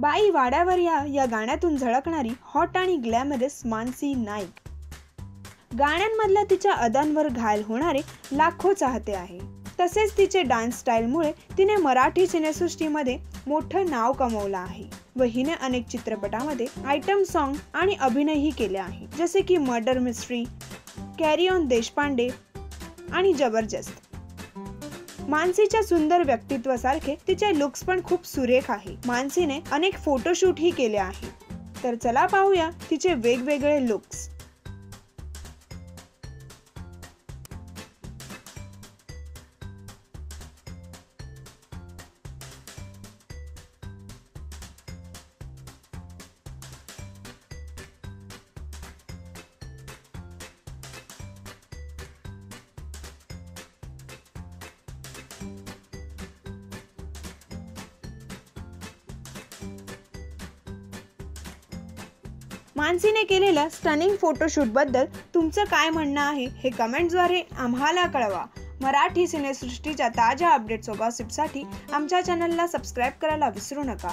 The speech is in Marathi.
बाई वाड्यावर या गाण्यातून झळकणारी हॉट आणि ग्लॅमरस मानसी नाईक. गाण्यांमधल्या तिच्या अदांवर घायल होणारे लाखो चाहते आहे. तसेच तिचे डान्स स्टाईलमुळे तिने मराठी सिनेसृष्टीमध्ये मोठं नाव कमवलं आहे व हिने अनेक चित्रपटामध्ये आयटम सॉन्ग आणि अभिनयही केले आहे, जसे की murder mystery, carry on Deshpande आणि जबरदस्त. मानसीच्या सुंदर व्यक्तित्वासारखे तिचे लुक्स पण खूप सुरेख आहे. मानसीने अनेक फोटोशूटही केले आहे. तर चला पाहूया तिचे वेगवेगळे लुक्स. मानसीने केलेल्या स्टनिंग फोटोशूट बद्दल तुमचं काय म्हणणं आहे हे कमेंटद्वारे आम्हाला कळवा. मराठी सिनेसृष्टीच्या ताज्या अपडेट्स व गॉसिपसाठी आमच्या चॅनलला सबस्क्राईब करायला विसरू नका.